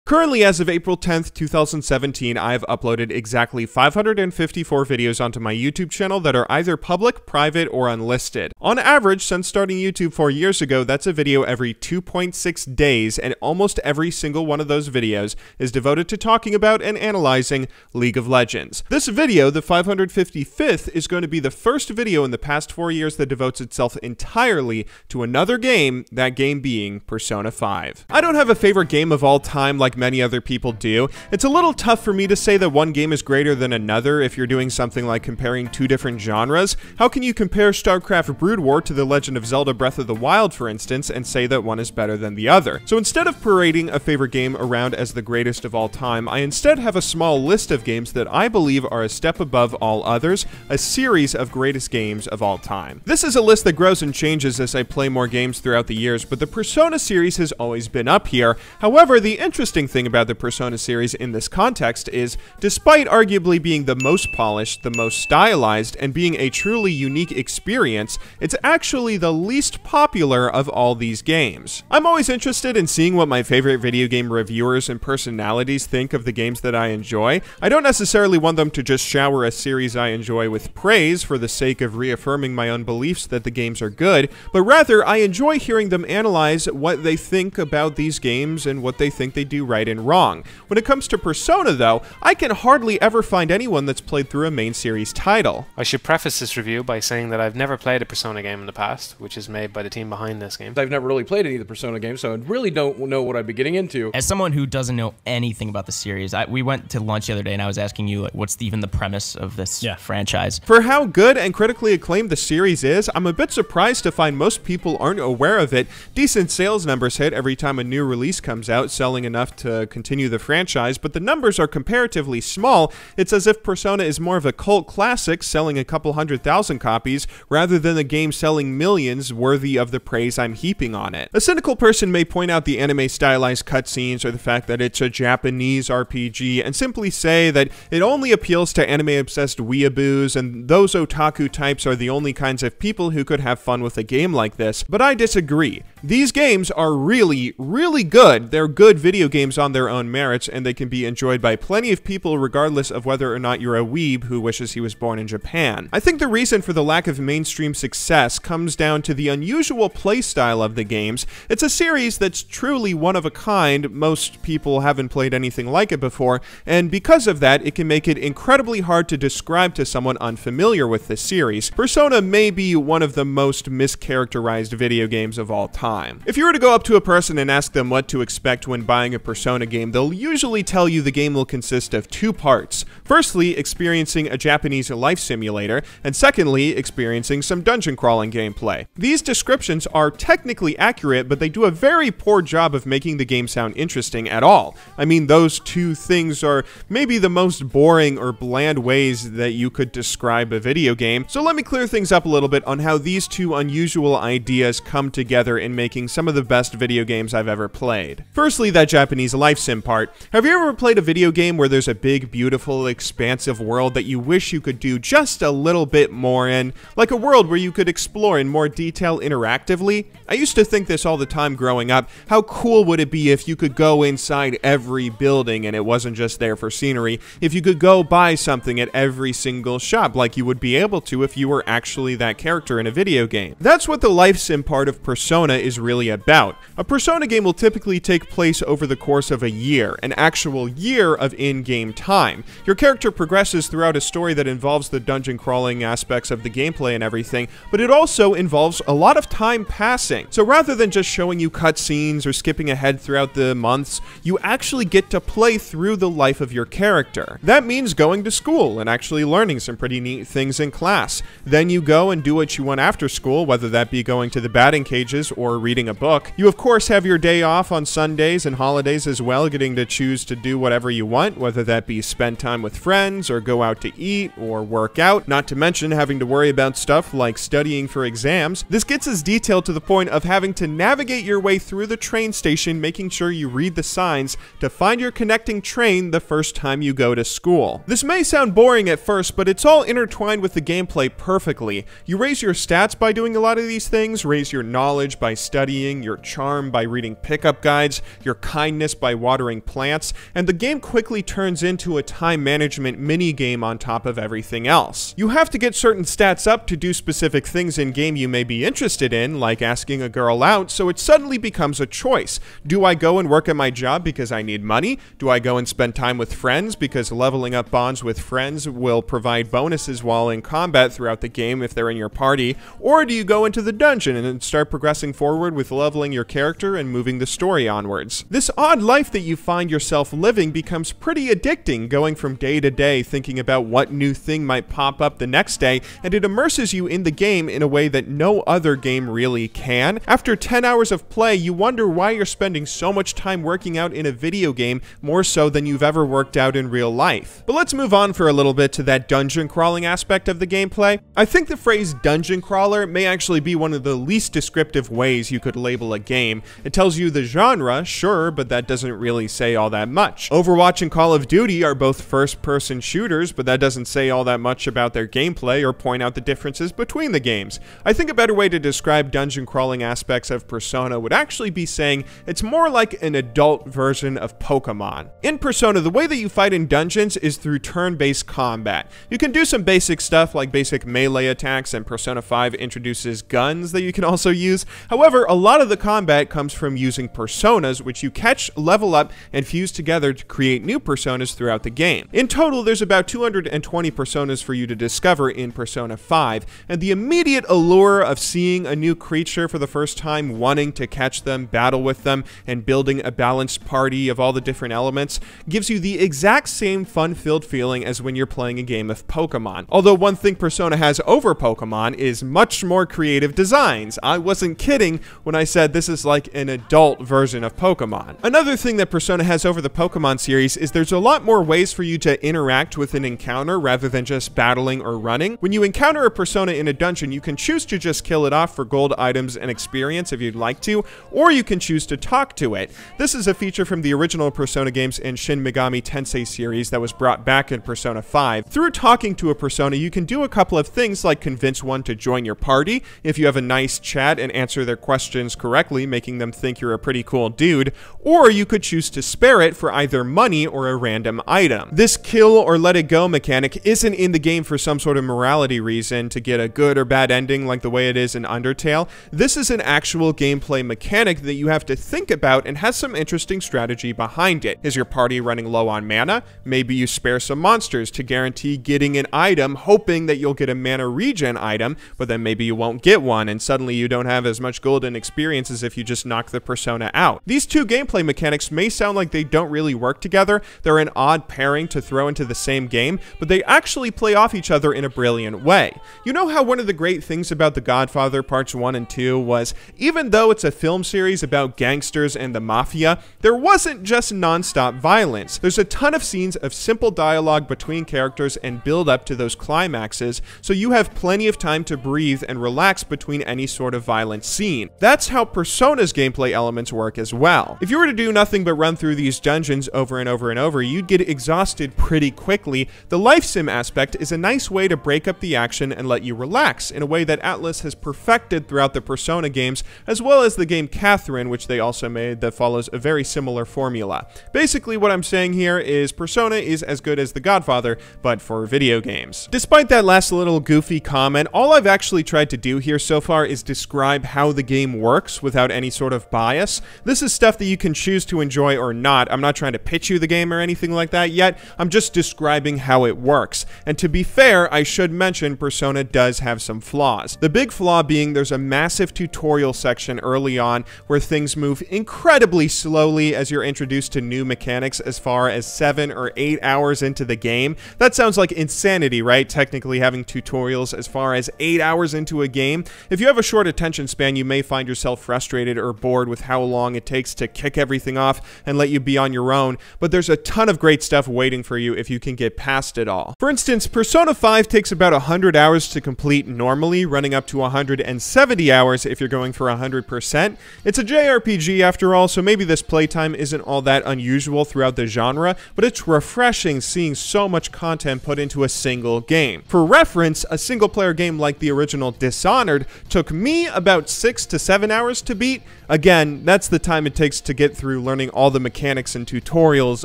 Currently, as of April 10th, 2017, I have uploaded exactly 554 videos onto my YouTube channel that are either public, private, or unlisted. On average, since starting YouTube 4 years ago, that's a video every 2.6 days, and almost every single one of those videos is devoted to talking about and analyzing League of Legends. This video, the 555th, is going to be the first video in the past 4 years that devotes itself entirely to another game, that game being Persona 5. I don't have a favorite game of all time like many other people do. It's a little tough for me to say that one game is greater than another if you're doing something like comparing two different genres. How can you compare StarCraft Brood War to The Legend of Zelda Breath of the Wild, for instance, and say that one is better than the other? So instead of parading a favorite game around as the greatest of all time, I instead have a small list of games that I believe are a step above all others, a series of greatest games of all time. This is a list that grows and changes as I play more games throughout the years, but the Persona series has always been up here. However, the interesting thing about the Persona series in this context is, despite arguably being the most polished, the most stylized, and being a truly unique experience, it's actually the least popular of all these games. I'm always interested in seeing what my favorite video game reviewers and personalities think of the games that I enjoy. I don't necessarily want them to just shower a series I enjoy with praise for the sake of reaffirming my own beliefs that the games are good, but rather I enjoy hearing them analyze what they think about these games and what they think they do right and wrong. When it comes to Persona, though, I can hardly ever find anyone that's played through a main series title. I should preface this review by saying that I've never played a Persona game in the past, which is made by the team behind this game. I've never really played any of the Persona games, so I really don't know what I'd be getting into. As someone who doesn't know anything about the series, we went to lunch the other day and I was asking you, like, what's even the premise of this franchise? For how good and critically acclaimed the series is, I'm a bit surprised to find most people aren't aware of it. Decent sales numbers hit every time a new release comes out, selling enough to continue the franchise, but the numbers are comparatively small. It's as if Persona is more of a cult classic, selling a couple 100,000 copies, rather than a game selling millions worthy of the praise I'm heaping on it. A cynical person may point out the anime stylized cutscenes or the fact that it's a Japanese RPG and simply say that it only appeals to anime-obsessed weeaboos and those otaku types are the only kinds of people who could have fun with a game like this, but I disagree. These games are really, really good. They're good video games on their own merits, and they can be enjoyed by plenty of people regardless of whether or not you're a weeb who wishes he was born in Japan. I think the reason for the lack of mainstream success comes down to the unusual playstyle of the games. It's a series that's truly one of a kind. Most people haven't played anything like it before, and because of that, it can make it incredibly hard to describe to someone unfamiliar with the series. Persona may be one of the most mischaracterized video games of all time. If you were to go up to a person and ask them what to expect when buying a Persona game, they'll usually tell you the game will consist of two parts. Firstly, experiencing a Japanese life simulator, and secondly, experiencing some dungeon crawling gameplay. These descriptions are technically accurate, but they do a very poor job of making the game sound interesting at all. I mean, those two things are maybe the most boring or bland ways that you could describe a video game, so let me clear things up a little bit on how these two unusual ideas come together in making some of the best video games I've ever played. Firstly, that Japanese life sim part. Have you ever played a video game where there's a big, beautiful, expansive world that you wish you could do just a little bit more in? Like a world where you could explore in more detail interactively? I used to think this all the time growing up. How cool would it be if you could go inside every building and it wasn't just there for scenery? If you could go buy something at every single shop like you would be able to if you were actually that character in a video game. That's what the life sim part of Persona is really about. A Persona game will typically take place over the course of a year, an actual year of in-game time. Your character progresses throughout a story that involves the dungeon crawling aspects of the gameplay and everything, but it also involves a lot of time passing. So rather than just showing you cutscenes or skipping ahead throughout the months, you actually get to play through the life of your character. That means going to school and actually learning some pretty neat things in class. Then you go and do what you want after school, whether that be going to the batting cages or reading a book. You of course have your day off on Sundays and holidays as well, getting to choose to do whatever you want, whether that be spend time with friends or go out to eat or work out, not to mention having to worry about stuff like studying for exams. This gets as detailed to the point of having to navigate your way through the train station, making sure you read the signs to find your connecting train the first time you go to school. This may sound boring at first, but it's all intertwined with the gameplay perfectly. You raise your stats by doing a lot of these things, raise your knowledge by studying, your charm by reading pickup guides, your kindness by watering plants, and the game quickly turns into a time management mini-game on top of everything else. You have to get certain stats up to do specific things in-game you may be interested in, like asking a girl out, so it suddenly becomes a choice. Do I go and work at my job because I need money? Do I go and spend time with friends because leveling up bonds with friends will provide bonuses while in combat throughout the game if they're in your party? Or do you go into the dungeon and start progressing forward with leveling your character and moving the story onwards? This odd life that you find yourself living becomes pretty addicting, going from day to day thinking about what new thing might pop up the next day, and it immerses you in the game in a way that no other game really can. After 10 hours of play, you wonder why you're spending so much time working out in a video game, more so than you've ever worked out in real life. But let's move on for a little bit to that dungeon crawling aspect of the gameplay. I think the phrase dungeon crawler may actually be one of the least descriptive ways you could label a game. It tells you the genre, sure, but that doesn't really say all that much. Overwatch and Call of Duty are both first-person shooters, but that doesn't say all that much about their gameplay or point out the differences between the games. I think a better way to describe dungeon crawling aspects of Persona would actually be saying it's more like an adult version of Pokemon. In Persona, the way that you fight in dungeons is through turn-based combat. You can do some basic stuff like basic melee attacks, and Persona 5 introduces guns that you can also use. However, a lot of the combat comes from using personas, which you catch, level up, and fuse together to create new personas throughout the game. In total, there's about 220 personas for you to discover in Persona 5, and the immediate allure of seeing a new creature for the first time, wanting to catch them, battle with them, and building a balanced party of all the different elements gives you the exact same fun-filled feeling as when you're playing a game of Pokemon. Although one thing Persona has over Pokemon is much more creative designs. I wasn't kidding when I said this is like an adult version of Pokemon. Another thing that Persona has over the Pokemon series is there's a lot more ways for you to interact with an encounter rather than just battling or running. When you encounter a Persona in a dungeon, you can choose to just kill it off for gold items and experience if you'd like to, or you can choose to talk to it. This is a feature from the original Persona games and Shin Megami Tensei series that was brought back in Persona 5. Through talking to a Persona, you can do a couple of things like convince one to join your party if you have a nice chat and answer their questions correctly, making them think you're a pretty cool dude, or you could choose to spare it for either money or a random item. This kill or let it go mechanic isn't in the game for some sort of morality reason to get a good or bad ending like the way it is in Undertale. This is an actual gameplay mechanic that you have to think about and has some interesting strategy behind it. Is your party running low on mana? Maybe you spare some monsters to guarantee getting an item, hoping that you'll get a mana regen item, but then maybe you won't get one and suddenly you don't have as much golden experience as if you just knock the Persona out. These two gameplay mechanics may sound like they don't really work together. They're an odd pairing to throw into the same game, but they actually play off each other in a brilliant way. You know how one of the great things about The Godfather Parts 1 and 2 was, even though it's a film series about gangsters and the mafia, there wasn't just non-stop violence. There's a ton of scenes of simple dialogue between characters and build up to those climaxes, so you have plenty of time to breathe and relax between any sort of violent scene. That's how Persona's gameplay elements work as well. If you were to do nothing but run through these dungeons over and over and over, you'd get exhausted pretty quickly. The life sim aspect is a nice way to break up the action and let you relax in a way that Atlus has perfected throughout the Persona games, as well as the game Catherine, which they also made, that follows a very similar formula. Basically, what I'm saying here is Persona is as good as The Godfather, but for video games. Despite that last little goofy comment, all I've actually tried to do here so far is describe how the game works without any sort of bias. This is stuff that you can choose to enjoy or not. I'm not trying to pitch you the game or anything like that yet. I'm just describing how it works. And to be fair, I should mention Persona does have some flaws. The big flaw being there's a massive tutorial section early on where things move incredibly slowly as you're introduced to new mechanics as far as 7 or 8 hours into the game. That sounds like insanity, right? Technically having tutorials as far as 8 hours into a game. If you have a short attention span, you may find yourself frustrated or bored with how long it takes to kick everything off and let you be on your own, but there's a ton of great stuff waiting for you if you can get past it all. For instance, Persona 5 takes about 100 hours to complete normally, running up to 170 hours if you're going for 100%. It's a JRPG after all, so maybe this playtime isn't all that unusual throughout the genre, but it's refreshing seeing so much content put into a single game. For reference, a single-player game like the original Dishonored took me about 6 to 7 hours to beat. Again, that's the time it takes to get through learning all the mechanics and tutorials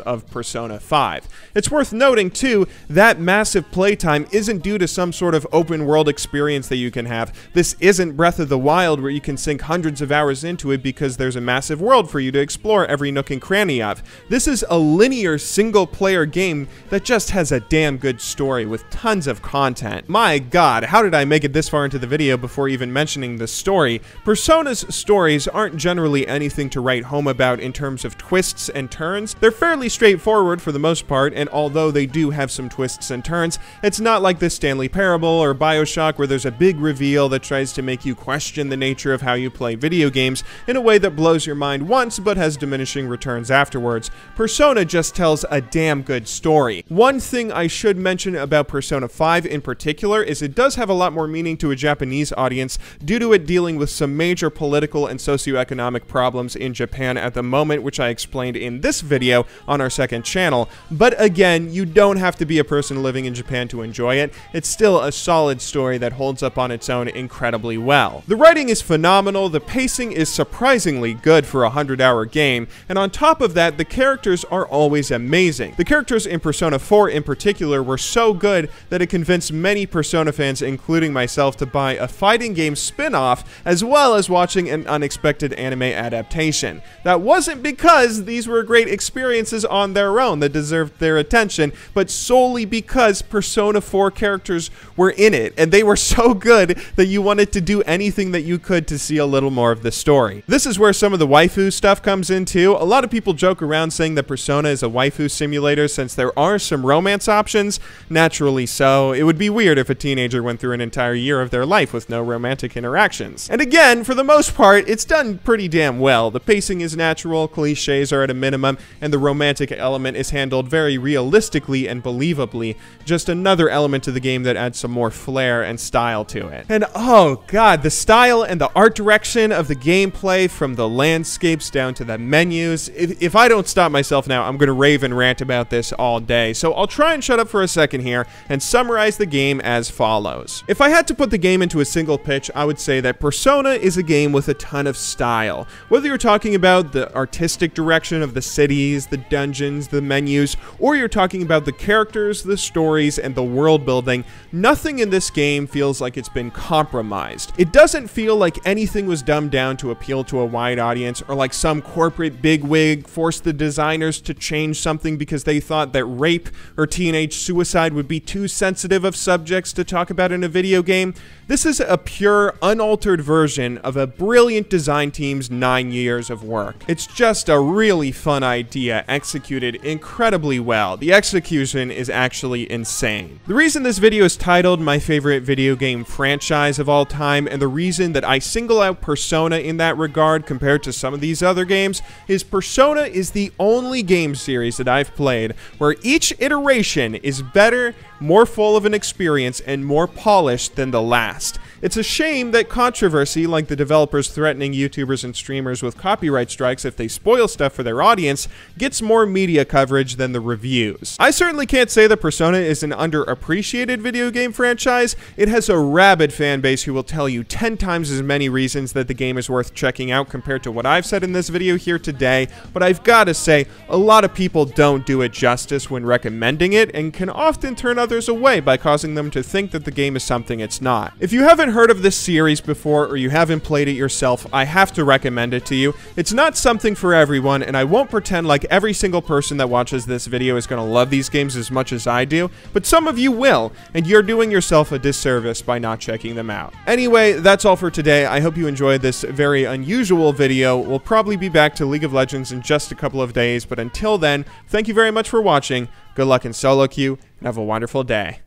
of Persona 5. It's worth noting, too, that massive playtime isn't due to some sort of open world experience that you can have. This isn't Breath of the Wild where you can sink hundreds of hours into it because there's a massive world for you to explore every nook and cranny of. This is a linear single-player game that just has a damn good story with tons of content. My god, how did I make it this far into the video before even mentioning the story? Persona's stories aren't generally anything to write home about in terms of twists and turns. They're fairly straightforward for the most part, and although they do have some twists and turns, it's not like the Stanley Parable or BioShock where there's a big reveal that tries to make you question the nature of how you play video games in a way that blows your mind once but has diminishing returns afterwards. Persona just tells a damn good story. One thing I should mention about Persona 5 in particular is it does have a lot more meaning to a Japanese audience due to it dealing with some major political and socioeconomic problems in Japan at the moment, which I explained in this video on our second channel. But again, you don't have to be a person living in Japan to enjoy it. It's still a solid story that holds up on its own incredibly well. The writing is phenomenal, the pacing is surprisingly good for a 100-hour game, and on top of that, the characters are always amazing. The characters in Persona 4 in particular were so good that it convinced many Persona fans, including myself, to buy a fighting game spin-off as well as watching an unexpected anime adaptation. That wasn't because these were great experiences on their own that deserved their attention, but solely because Persona 4 characters were in it, and they were so good that you wanted to do anything that you could to see a little more of the story. This is where some of the waifu stuff comes in too. A lot of people joke around saying that Persona is a waifu simulator since there are some romance options. Naturally so. It would be weird if a teenager went through an entire year of their life with no romantic interactions. And again, for the most part, it's done pretty damn well. The pacing is natural, cliches are at a minimum, and the romantic element is handled very realistically and believably. Just another element to the game that adds some more flair and style to it. And oh god, the style and the art direction of the gameplay, from the landscapes down to the menus. If I don't stop myself now, I'm gonna rave and rant about this all day. So I'll try and shut up for a second here and summarize the game as follows. If I had to put the game into a single pitch, I would say that Persona is a game with a ton of style. Whether you're talking about the artistic direction of the cities, the dungeons, the menus, or you're talking about the characters, the stories, and the world building, nothing in this game feels like it's been compromised. It doesn't feel like anything was dumbed down to appeal to a wide audience, or like some corporate bigwig forced the designers to change something because they thought that rape or teenage suicide would be too sensitive of subjects to talk about in a video game. This is a pure, unaltered version of a brilliant design team's 9 years of work. It's just a really fun idea, executed incredibly well. The execution is actually insane. The reason this video is titled My Favorite Video Game Franchise of All Time, and the reason that I single out Persona in that regard compared to some of these other games, is Persona is the only game series that I've played where each iteration is better, more full of an experience, and more polished than the last. It's a shame that controversy, like the developers threatening YouTubers and streamers with copyright strikes if they spoil stuff for their audience, gets more media coverage than the reviews. I certainly can't say that Persona is an underappreciated video game franchise. It has a rabid fan base who will tell you 10 times as many reasons that the game is worth checking out compared to what I've said in this video here today, but I've got to say, a lot of people don't do it justice when recommending it, and can often turn others away by causing them to think that the game is something it's not. If you haven't heard of this series before, or you haven't played it yourself, I have to recommend it to you. It's not something for everyone, and I won't pretend like every single person that watches this video is going to love these games as much as I do, but some of you will, and you're doing yourself a disservice by not checking them out. Anyway, that's all for today. I hope you enjoyed this very unusual video. We'll probably be back to League of Legends in just a couple of days, but until then, thank you very much for watching. Good luck in solo queue, and have a wonderful day.